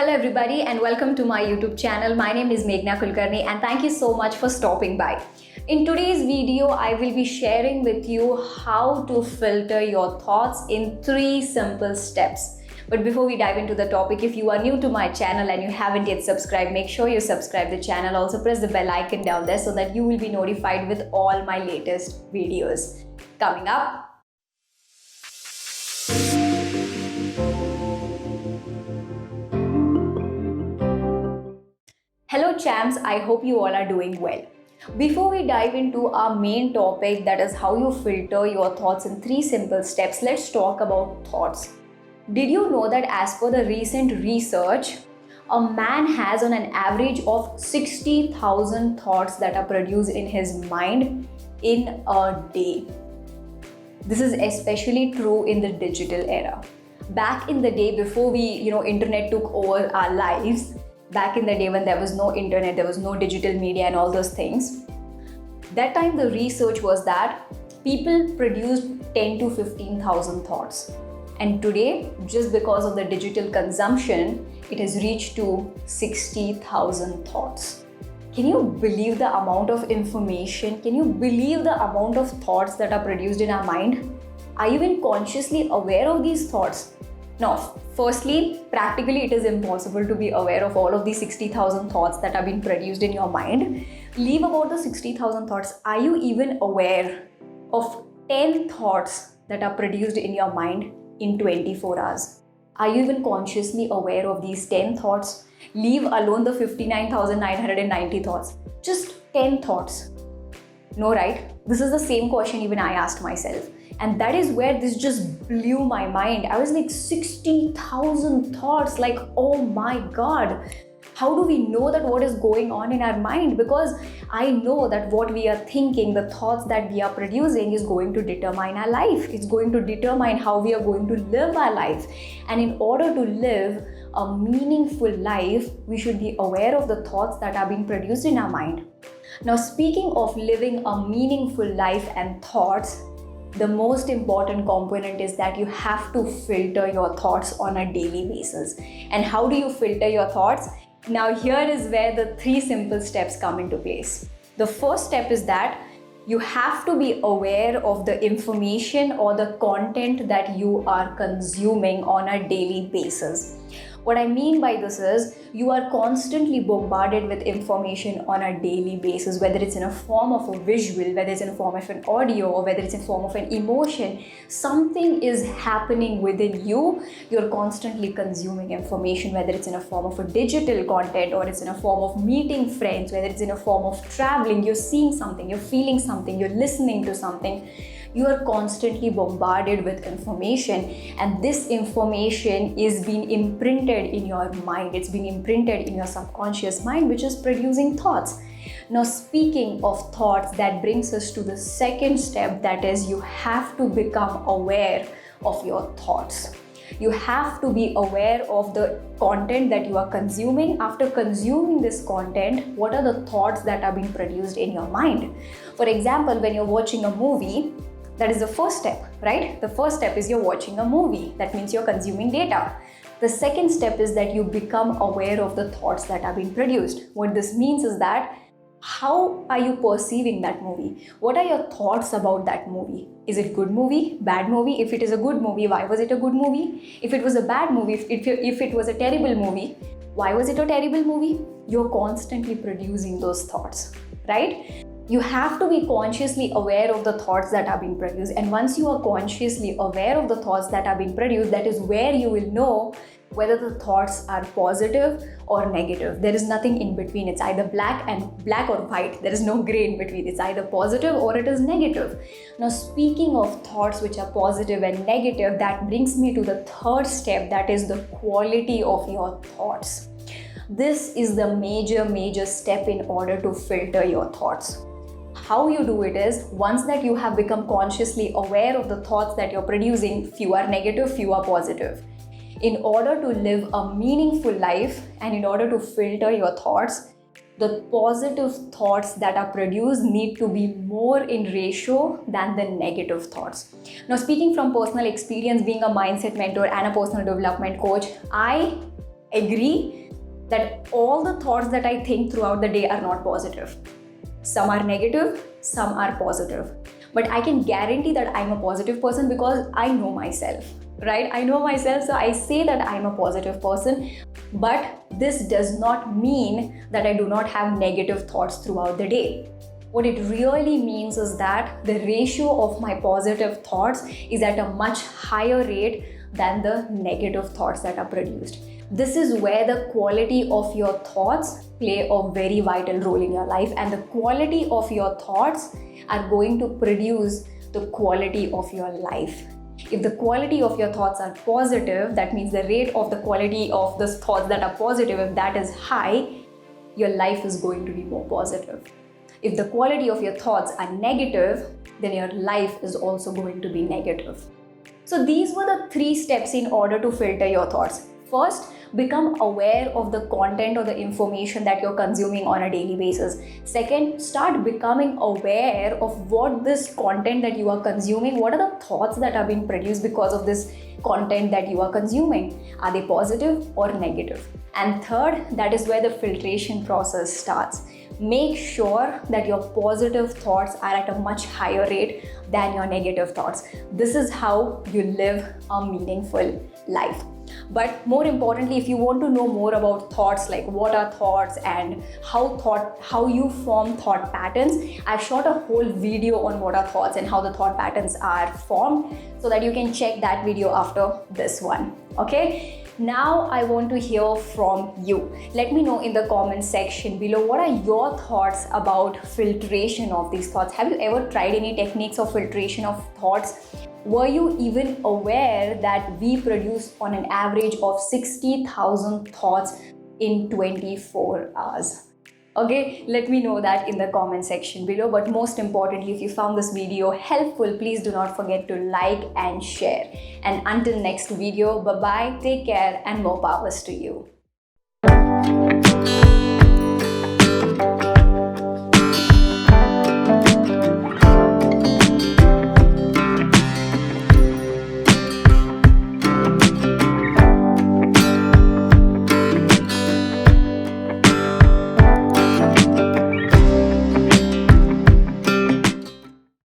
Hello everybody and welcome to my YouTube channel. My name is Meghana Kulkarni and thank you so much for stopping by. In today's video, I will be sharing with you how to filter your thoughts in 3 simple steps. But before we dive into the topic, if you are new to my channel and you haven't yet subscribed, make sure you subscribe the channel. Also press the bell icon down there so that you will be notified with all my latest videos. Coming up. Hello champs, I hope you all are doing well. Before we dive into our main topic, that is how you filter your thoughts in 3 simple steps, let's talk about thoughts. Did you know that as per the recent research, a man has on an average of 60,000 thoughts that are produced in his mind in a day? This is especially true in the digital era. Back in the day before internet took over our lives, back in the day when there was no internet, there was no digital media and all those things, that time the research was that people produced 10 to 15,000 thoughts. And today, just because of the digital consumption, it has reached to 60,000 thoughts. Can you believe the amount of information? Can you believe the amount of thoughts that are produced in our mind? Are you even consciously aware of these thoughts? No. Firstly, practically it is impossible to be aware of all of these 60,000 thoughts that are being produced in your mind. Leave about the 60,000 thoughts. Are you even aware of 10 thoughts that are produced in your mind in 24 hours? Are you even consciously aware of these 10 thoughts? Leave alone the 59,990 thoughts. Just 10 thoughts. No, right? This is the same question even I asked myself. And that is where this just blew my mind. I was like, 60,000 thoughts, like, oh my God. How do we know that what is going on in our mind? Because I know that what we are thinking, the thoughts that we are producing is going to determine our life. It's going to determine how we are going to live our life. And in order to live a meaningful life, we should be aware of the thoughts that are being produced in our mind. Now, speaking of living a meaningful life and thoughts, the most important component is that you have to filter your thoughts on a daily basis. And how do you filter your thoughts? Now, here is where the 3 simple steps come into place. The first step is that you have to be aware of the information or the content that you are consuming on a daily basis. What I mean by this is you are constantly bombarded with information on a daily basis, whether it's in a form of a visual, whether it's in a form of an audio, or whether it's in a form of an emotion. Something is happening within you. You're constantly consuming information, whether it's in a form of a digital content or it's in a form of meeting friends, whether it's in a form of traveling, you're seeing something, you're feeling something, you're listening to something. You are constantly bombarded with information, and this information is being imprinted in your mind. It's being imprinted in your subconscious mind, which is producing thoughts. Now, speaking of thoughts, that brings us to the second step, that is you have to become aware of your thoughts. You have to be aware of the content that you are consuming. After consuming this content, what are the thoughts that are being produced in your mind? For example, when you're watching a movie, that is the first step, right? The first step is you're watching a movie. That means you're consuming data. The second step is that you become aware of the thoughts that are being produced. What this means is that how are you perceiving that movie? What are your thoughts about that movie? Is it good movie, bad movie? If it is a good movie, why was it a good movie? If it was a bad movie, if it was a terrible movie, why was it a terrible movie? You're constantly producing those thoughts, right? You have to be consciously aware of the thoughts that are being produced. And once you are consciously aware of the thoughts that are being produced, that is where you will know whether the thoughts are positive or negative. There is nothing in between. It's either black or white. There is no gray in between. It's either positive or it is negative. Now, speaking of thoughts which are positive and negative, that brings me to the third step, that is the quality of your thoughts. This is the major step in order to filter your thoughts. How you do it is, once that you have become consciously aware of the thoughts that you're producing, few are negative, few are positive. In order to live a meaningful life and in order to filter your thoughts, the positive thoughts that are produced need to be more in ratio than the negative thoughts. Now, speaking from personal experience, being a mindset mentor and a personal development coach, I agree that all the thoughts that I think throughout the day are not positive. Some are negative, some are positive. But I can guarantee that I'm a positive person because I know myself, right? I know myself, so I say that I'm a positive person. But this does not mean that I do not have negative thoughts throughout the day. What it really means is that the ratio of my positive thoughts is at a much higher rate than the negative thoughts that are produced. This is where the quality of your thoughts play a very vital role in your life, and the quality of your thoughts are going to produce the quality of your life. If the quality of your thoughts are positive, that means the rate of the quality of the thoughts that are positive, if that is high, your life is going to be more positive. If the quality of your thoughts are negative, then your life is also going to be negative. So these were the 3 steps in order to filter your thoughts. First, become aware of the content or the information that you're consuming on a daily basis. Second, start becoming aware of what this content that you are consuming, what are the thoughts that are being produced because of this content that you are consuming. Are they positive or negative? And third, that is where the filtration process starts. Make sure that your positive thoughts are at a much higher rate than your negative thoughts. This is how you live a meaningful life. But more importantly, if you want to know more about thoughts, like what are thoughts and how you form thought patterns, I've shot a whole video on what are thoughts and how the thought patterns are formed, so that you can check that video after this one. Okay? Now I want to hear from you. Let me know in the comment section below, what are your thoughts about filtration of these thoughts? Have you ever tried any techniques of filtration of thoughts? Were you even aware that we produce on an average of 60,000 thoughts in 24 hours? Okay, let me know that in the comment section below. But most importantly, if you found this video helpful, please do not forget to like and share. And until next video, bye-bye, take care, and more powers to you.